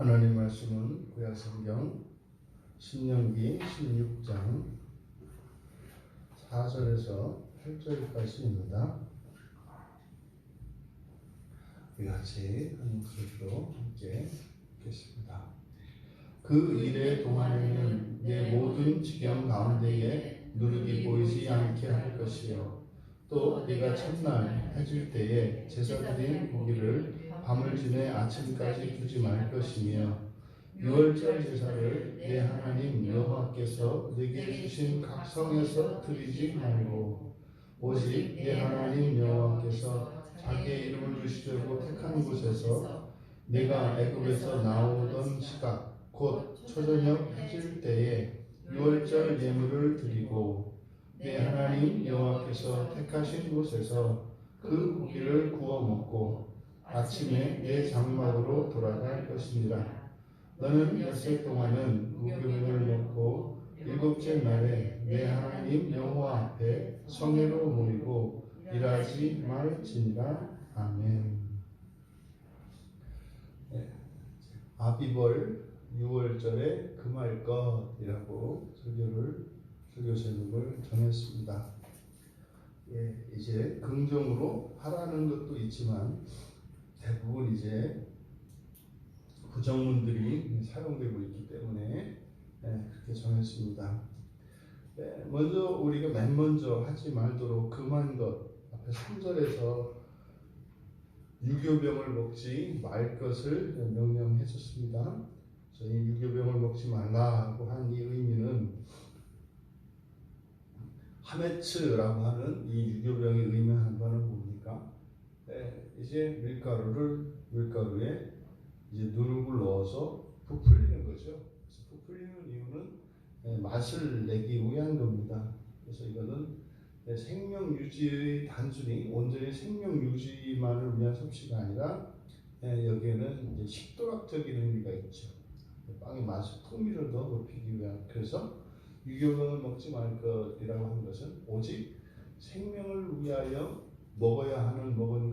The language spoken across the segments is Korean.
하나님 말씀은 구약성경 신명기 16장 4절에서 8절까지입니다. 우리 같이 한 목소리로 함께 읽겠습니다. 그 일의 동안에는 내 모든 지경 가운데에 누룩이 보이지 않게 할 것이요, 또 네가 첫날 해질 때에 제사 드린 고기를 밤을 지내 아침까지 두지 말 것이며, 유월절 제사를 내 하나님 여호와께서 네게 주신 각 성에서 드리지 말고, 오직 내 하나님 여호와께서 자기의 이름을 두시려고 택한 곳에서 내가 애굽에서 나오던 시각 곧 초저녁 해질 때에 유월절 예물을 드리고, 내 하나님 여호와께서 택하신 곳에서 그 고기를 구워 먹고 아침에 내 장막으로 돌아갈 것이니라. 너는 엿새 동안은 무교병을 먹고 일곱째 날에 내 하나님 여호와 앞에 성회로 모이고 일하지 말지니라. 아멘. 아비벌 유월절에 금할 것이라고 설교 제목을 정했습니다. 이제 긍정으로 하라는 것도 있지만 대부분 이제 부정문들이 사용되고 있기 때문에 그렇게 정했습니다. 먼저 우리가 맨 먼저 하지 말도록 금한 것, 앞에 3절에서 유교병을 먹지 말 것을 명령했었습니다. 저희 유교병을 먹지 말라고 한 이 의미는 하메츠라고 하는 이 유교병이 의미하는 바는 뭡니까? 이제 밀가루에 이제 누룩을 넣어서 부풀리는 거죠. 그래서 부풀리는 이유는 맛을 내기 위한 겁니다. 그래서 이거는 생명 유지의 단순히 온전히 생명 유지만을 위한 섭취가 아니라 여기에는 이제 식도락적인 의미가 있죠. 빵의 맛의 풍미를 더 높이기 위한. 그래서 유교병을 먹지 말 것이라고 하는 것은 오직 생명을 위하여 먹어야 하는 먹을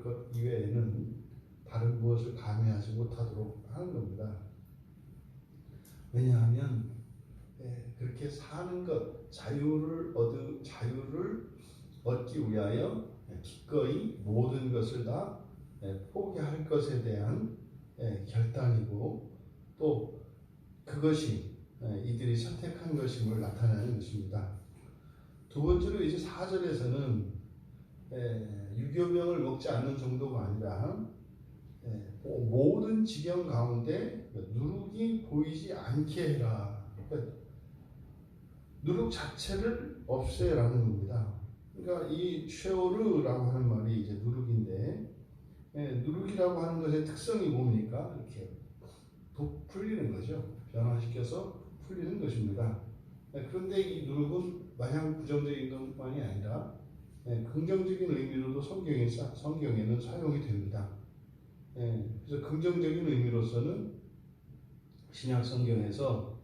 것 이외에는 다른 무엇을 감행하지 못하도록 하는 겁니다. 왜냐하면 그렇게 사는 것, 자유를 얻기 위하여 기꺼이 모든 것을 다 포기할 것에 대한 결단이고, 또 그것이 이들이 선택한 것임을 나타내는 것입니다. 두 번째로 이제 4절에서는 유교병을 먹지 않는 정도가 아니라 모든 지경 가운데 누룩이 보이지 않게 해라. 그러니까 누룩 자체를 없애라는 겁니다. 그러니까 이 쉐오르라고 하는 말이 이제 누룩인데, 누룩이라고 하는 것의 특성이 뭡니까? 이렇게 부풀리는 거죠. 변화시켜서 풀리는 것입니다. 그런데 이 누룩은 마냥 부정적인 것만이 아니라 긍정적인 의미로도 성경에는 사용이 됩니다. 그래서 긍정적인 의미로서는 신약 성경에서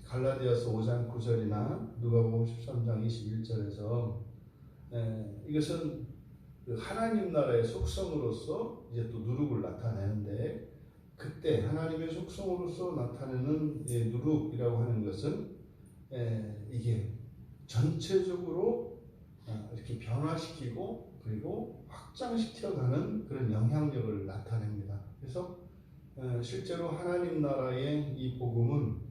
갈라디아서 5장 9절이나 누가복음 13장 21절에서 이것은 하나님 나라의 속성으로서 이제 또 누룩을 나타내는데, 그때 하나님의 속성으로서 나타내는 누룩이라고 하는 것은 이게 전체적으로 이렇게 변화시키고 그리고 확장시켜가는 그런 영향력을 나타냅니다. 그래서 실제로 하나님 나라의 이 복음은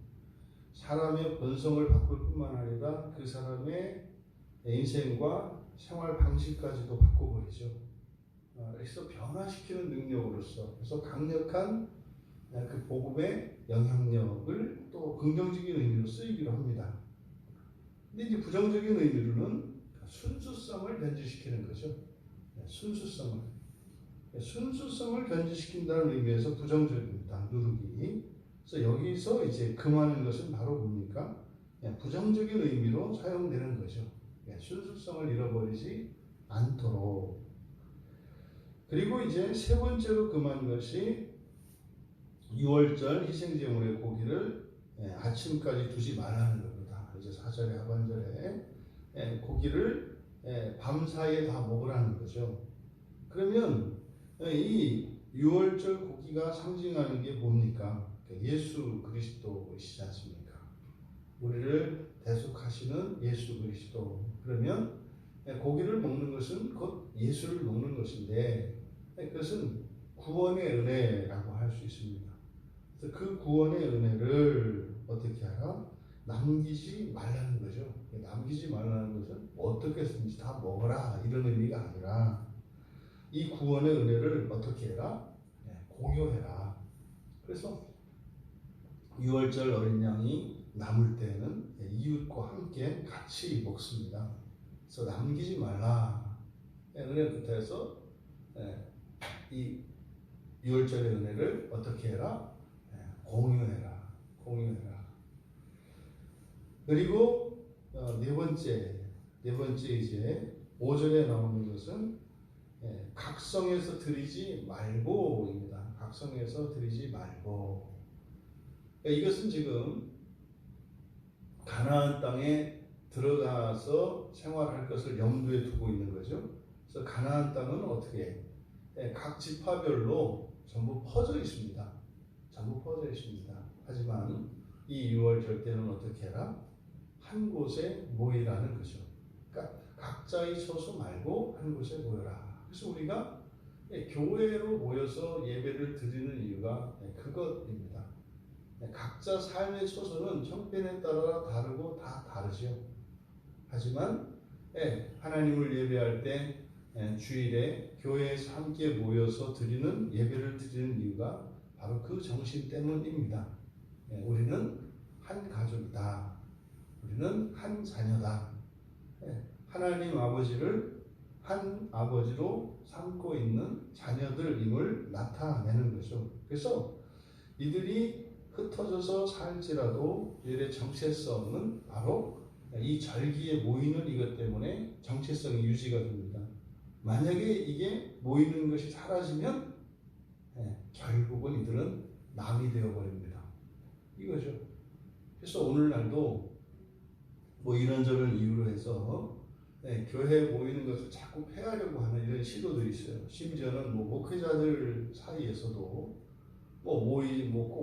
사람의 본성을 바꿀 뿐만 아니라 그 사람의 인생과 생활 방식까지도 바꿔버리죠. 그래서 변화시키는 능력으로서, 그래서 강력한 그 복음의 영향력을 또 긍정적인 의미로 쓰이기로 합니다. 근데 이제 부정적인 의미로는 순수성을 변질시키는 거죠. 순수성을 변질시킨다는 의미에서 부정적입니다. 누룩이. 그래서 여기서 이제 금하는 것은 바로 뭡니까? 부정적인 의미로 사용되는 거죠. 순수성을 잃어버리지 않도록. 그리고 이제 세 번째로 금한 것이 유월절 희생제물의 고기를 아침까지 두지 말라는 겁니다. 이제 4절의 하반절에 고기를 밤사이에 다 먹으라는 거죠. 그러면 이 유월절 고기가 상징하는 게 뭡니까? 예수 그리스도이시지 않습니까? 우리를 대속하시는 예수 그리스도. 그러면 고기를 먹는 것은 곧 예수를 먹는 것인데 그것은 구원의 은혜라고 할 수 있습니다. 그래서 그 구원의 은혜를 어떻게 하라? 남기지 말라는 거죠. 남기지 말라는 것은 어떻게 해서든지 다 먹어라 이런 의미가 아니라 이 구원의 은혜를 어떻게 해라? 공유해라. 그래서 유월절 어린 양이 남을 때는 이웃과 함께 같이 먹습니다. 그래서 남기지 말라. 은혜 끝에서 이 유월절의 은혜를 어떻게 해라? 공유해라. 공유해라. 그리고 네 번째 이제 5절에 나오는 것은 각성에서 드리지 말고입니다. 각성에서 드리지 말고. 이것은 지금 가나안 땅에 들어가서 생활할 것을 염두에 두고 있는 거죠. 그래서 가나안 땅은 어떻게 각 지파별로 전부 퍼져 있습니다. 전부 퍼져 있습니다. 하지만 이 6월절 때는 어떻게 해라? 한 곳에 모이라는 거죠. 그러니까 각자의 처소 말고 한 곳에 모여라. 그래서 우리가 교회로 모여서 예배를 드리는 이유가 그것입니다. 각자 삶의 처소는 형편에 따라 다르고 다 다르죠. 하지만 하나님을 예배할 때 주일에 교회에서 함께 모여서 드리는 예배를 드리는 이유가 바로 그 정신 때문입니다. 우리는 한 가족이다. 우리는 한 자녀다. 하나님 아버지를 한 아버지로 삼고 있는 자녀들임을 나타내는 거죠. 그래서 이들이 흩어져서 살지라도 이들의 정체성은 바로 이 절기에 모이는 이것 때문에 정체성이 유지가 됩니다. 만약에 이게 모이는 것이 사라지면 결국은 이들은 남이 되어버립니다. 이거죠. 그래서 오늘날도 뭐 이런저런 이유로 해서 교회에 모이는 것을 자꾸 폐하려고 하는 이런 시도들이 있어요. 심지어는 뭐 목회자들 사이에서도 꼭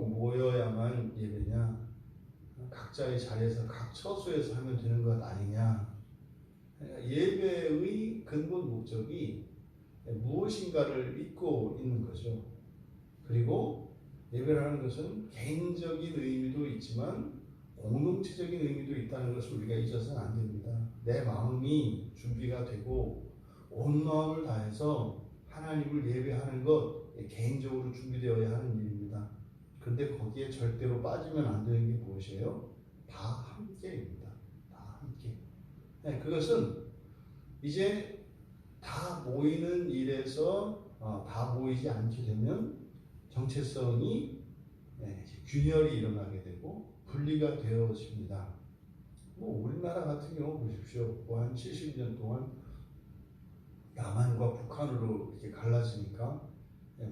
모여야만 예배냐, 각자의 자리에서 각 처소에서 하면 되는 것 아니냐. 예배의 근본 목적이 무엇인가를 믿고 있는 거죠. 그리고 예배라는 것은 개인적인 의미도 있지만 공동체적인 의미도 있다는 것을 우리가 잊어서는 안 됩니다. 내 마음이 준비가 되고 온 마음을 다해서 하나님을 예배하는 것 개인적으로 준비되어야 하는 일입니다. 그런데 거기에 절대로 빠지면 안 되는 게 무엇이에요? 다 함께입니다. 다 함께. 그것은 이제 다 모이는 일에서 다 모이지 않게 되면 정체성이 균열이 일어나게 되고 분리가 되어집니다. 우리나라 같은 경우 보십시오. 한 70년 동안 남한과 북한으로 이렇게 갈라지니까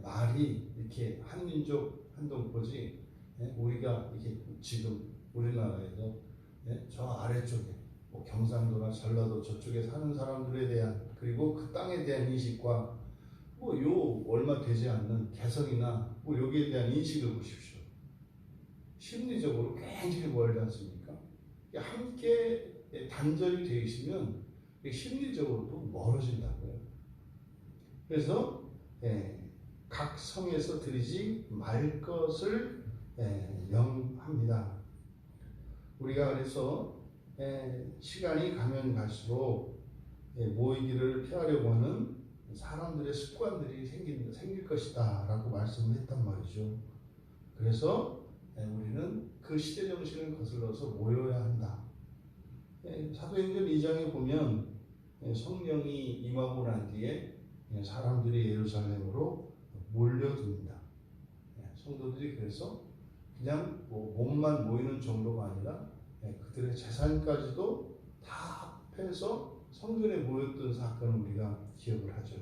말이 이렇게 한민족 한동포지 우리가 이렇게 지금 우리나라에서 저 아래쪽에 경상도나 전라도 저쪽에 사는 사람들에 대한 그리고 그 땅에 대한 인식과 요 얼마 되지 않는 개성이나 여기에 대한 인식을 보십시오. 심리적으로 굉장히 멀지 않습니까? 함께 단절이 되어 있으면 심리적으로도 멀어진다고요. 그래서 각 성에서 드리지 말 것을 명합니다. 우리가 그래서 시간이 가면 갈수록 모이기를 피하려고 하는 사람들의 습관들이 생길 것이다 라고 말씀을 했단 말이죠. 그래서 우리는 그 시대 정신을 거슬러서 모여야 한다. 사도행전 2장에 보면 성령이 임하고 난 뒤에 사람들이 예루살렘으로 몰려듭니다. 성도들이 그래서 그냥 몸만 모이는 정도가 아니라 그들의 재산까지도 다 합해서 성전에 모였던 사건을 우리가 기억을 하죠.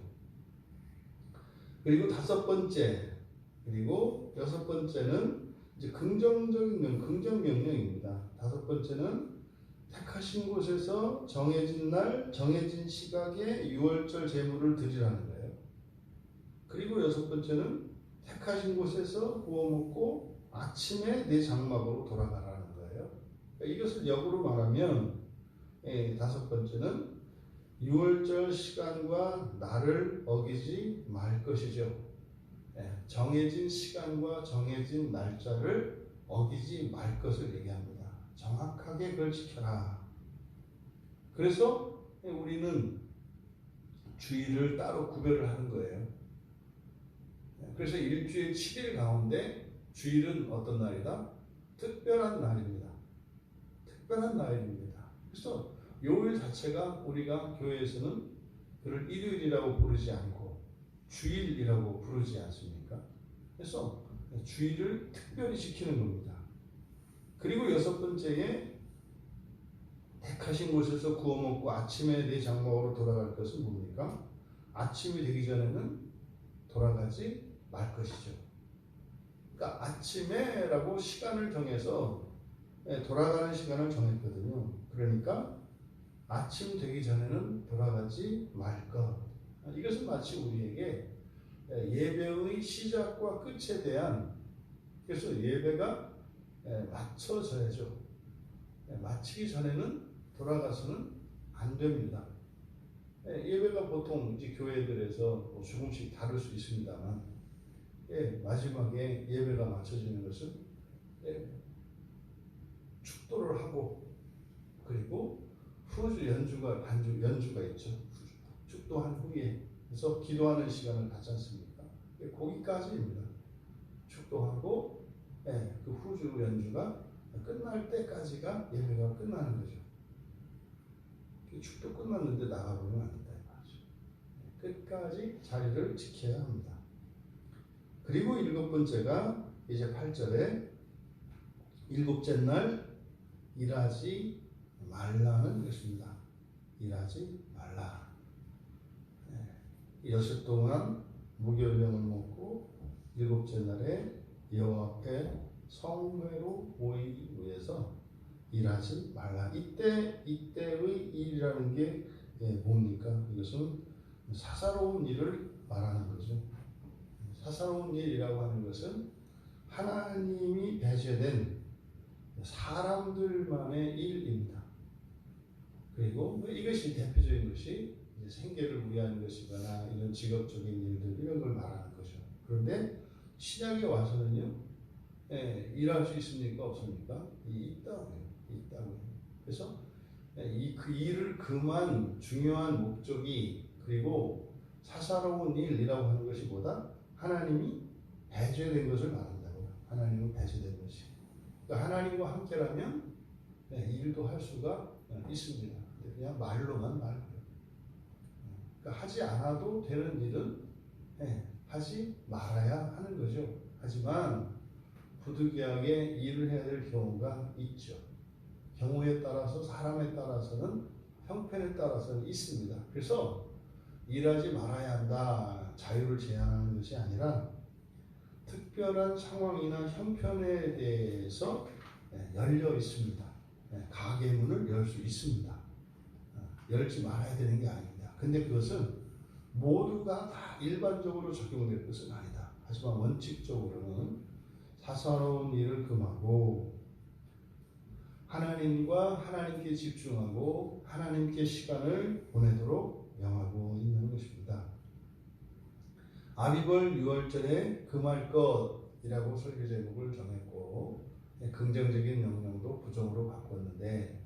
그리고 그리고 여섯 번째는 이제 긍정 명령입니다. 다섯 번째는 택하신 곳에서 정해진 날, 정해진 시각에 유월절 제물을 드리라는 거예요. 그리고 여섯 번째는 택하신 곳에서 구워 먹고 아침에 내 장막으로 돌아가라는 거예요. 그러니까 이것을 역으로 말하면 다섯 번째는 유월절 시간과 날을 어기지 말 것이죠. 정해진 시간과 정해진 날짜를 어기지 말 것을 얘기합니다. 정확하게 그걸 지켜라. 그래서 우리는 주일을 따로 구별을 하는 거예요. 그래서 일주일 7일 가운데 주일은 어떤 날이다? 특별한 날입니다. 특별한 날입니다. 그래서 요일 자체가 우리가 교회에서는 그를 일요일이라고 부르지 않고 주일이라고 부르지 않습니까? 그래서 주일을 특별히 지키는 겁니다. 그리고 여섯 번째에 택하신 곳에서 구워 먹고 아침에 내 장막으로 돌아갈 것은 뭡니까? 아침이 되기 전에는 돌아가지 말 것이죠. 그러니까 아침에라고 시간을 정해서 돌아가는 시간을 정했거든요. 그러니까 아침 되기 전에는 돌아가지 말 것. 이것은 마치 우리에게 예배의 시작과 끝에 대한, 그래서 예배가 맞춰져야죠. 마치기 전에는 돌아가서는 안 됩니다. 예배가 보통 이제 교회들에서 조금씩 다를 수 있습니다만, 마지막에 예배가 맞춰지는 것은 축도를 하고, 그리고 후주 연주가 있죠. 축도한 후에 그래서 기도하는 시간을 갖지 않습니까? 거기까지입니다. 축도하고 그 후주 연주가 끝날 때까지가 예배가 끝나는 거죠. 축도 끝났는데 나가보면 안 된다 이 말이죠. 끝까지 자리를 지켜야 합니다. 그리고 일곱 번째가 이제 8절에 일곱째 날 일하지 말라는 것입니다. 일하지 말라. 여섯 동안 무교병을 먹고 일곱째 날에 여호와 앞에 성회로 모이기 위해서 일하지 말라. 이때의 일이라는 게 뭡니까? 이것은 사사로운 일을 말하는 거죠. 사사로운 일이라고 하는 것은 하나님이 배제된 사람들만의 일입니다. 그리고 이것이 대표적인 것이 생계를 위한 것이거나 이런 직업적인 일들 이런 걸 말하는 거죠. 그런데 신약에 와서는요, 일할 수 있습니까? 없습니까? 있다고요. 그래서 그 일을 금한 중요한 목적이, 그리고 사사로운 일이라고 하는 것이보다 하나님이 배제된 것을 말한다고요. 하나님은 배제된 것이. 그러니까 하나님과 함께라면 일도 할 수가 있습니다. 그냥 말로만 말고요. 그러니까 하지 않아도 되는 일은 하지 말아야 하는 거죠. 하지만 부득이하게 일을 해야 될 경우가 있죠. 경우에 따라서, 사람에 따라서는, 형편에 따라서는 있습니다. 그래서 일하지 말아야 한다, 자유를 제한하는 것이 아니라 특별한 상황이나 형편에 대해서 열려 있습니다. 가게 문을 열 수 있습니다. 열지 말아야 되는 게 아닙니다. 근데 그것은 모두가 다 일반적으로 적용될 것은 아니다. 하지만 원칙적으로는 사사로운 일을 금하고 하나님과 하나님께 집중하고 하나님께 시간을 보내도록 명하고 있는 것입니다. 아비벌 유월절에 금할 것이라고 설교 제목을 정했고 긍정적인 명령도 부정으로 바꿨는데,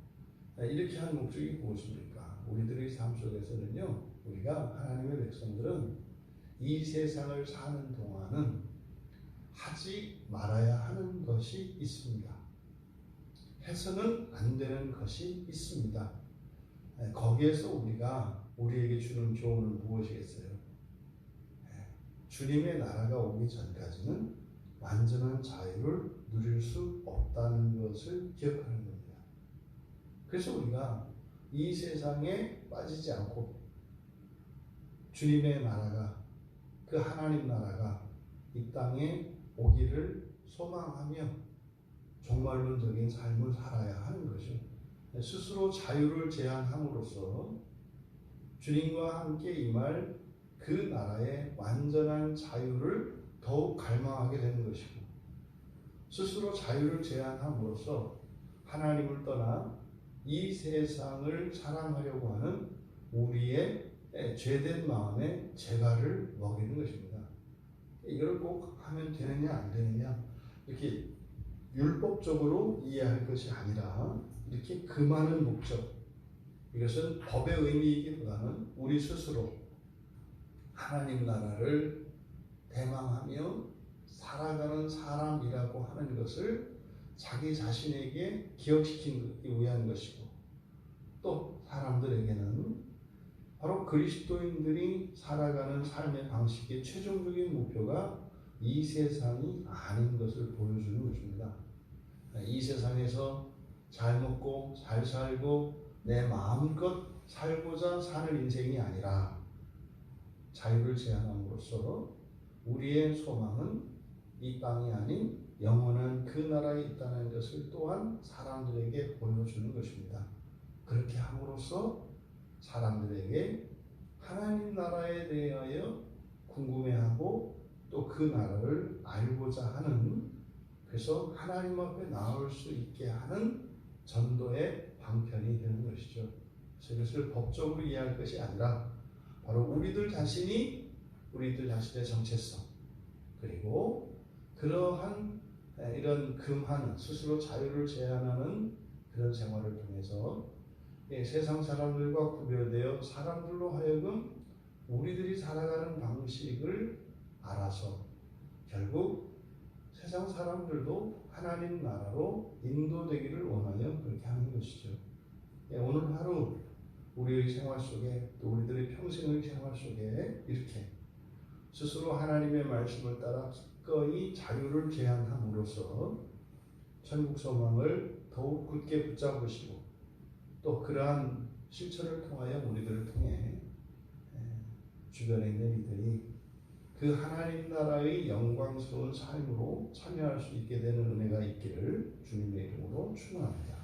이렇게 한 목적이 무엇입니까? 우리들의 삶 속에서는요, 우리가 하나님의 백성들은 이 세상을 사는 동안은 하지 말아야 하는 것이 있습니다. 해서는 안 되는 것이 있습니다. 거기에서 우리에게 주는 교훈은 무엇이겠어요? 주님의 나라가 오기 전까지는 완전한 자유를 누릴 수 없다는 것을 기억하는 겁니다. 그래서 우리가 이 세상에 빠지지 않고 주님의 나라가, 그 하나님 나라가 이 땅에 오기를 소망하며 종말론적인 삶을 살아야 하는 거죠. 스스로 자유를 제한함으로써 주님과 함께 임할 그 그 나라의 완전한 자유를 더욱 갈망하게 되는 것이고, 스스로 자유를 제한함으로써 하나님을 떠나 이 세상을 사랑하려고 하는 우리의 죄된 마음의 재갈을 먹이는 것입니다. 이걸 꼭 하면 되느냐 안 되느냐 이렇게 율법적으로 이해할 것이 아니라 이렇게 금하는 목적, 이것은 법의 의미이기보다는 우리 스스로 하나님 나라를 대망하며 살아가는 사람이라고 하는 것을 자기 자신에게 기억시키기 위한 것이고, 또 사람들에게는 바로 그리스도인들이 살아가는 삶의 방식의 최종적인 목표가 이 세상이 아닌 것을 보여주는 것입니다. 이 세상에서 잘 먹고 잘 살고 내 마음껏 살고자 사는 인생이 아니라, 자유를 제한함으로써 우리의 소망은 이 땅이 아닌 영원한 그 나라에 있다는 것을 또한 사람들에게 보여주는 것입니다. 그렇게 함으로써 사람들에게 하나님 나라에 대하여 궁금해하고 또 그 나라를 알고자 하는, 그래서 하나님 앞에 나올 수 있게 하는 전도의 방편이 되는 것이죠. 그래서 이것을 법적으로 이해할 것이 아니라 바로 우리들 자신이 우리들 자신의 정체성, 그리고 그러한 이런 금하는, 스스로 자유를 제한하는 그런 생활을 통해서 세상 사람들과 구별되어 사람들로 하여금 우리들이 살아가는 방식을 알아서 결국 세상 사람들도 하나님 나라로 인도되기를 원하여 그렇게 하는 것이죠. 오늘 하루 우리의 생활 속에, 또 우리들의 평생의 생활 속에 이렇게 스스로 하나님의 말씀을 따라 기꺼이 자유를 제한함으로써 천국 소망을 더욱 굳게 붙잡으시고, 또 그러한 실천을 통하여 우리들을 통해 주변에 있는 이들이 그 하나님 나라의 영광스러운 삶으로 참여할 수 있게 되는 은혜가 있기를 주님의 이름으로 축원합니다.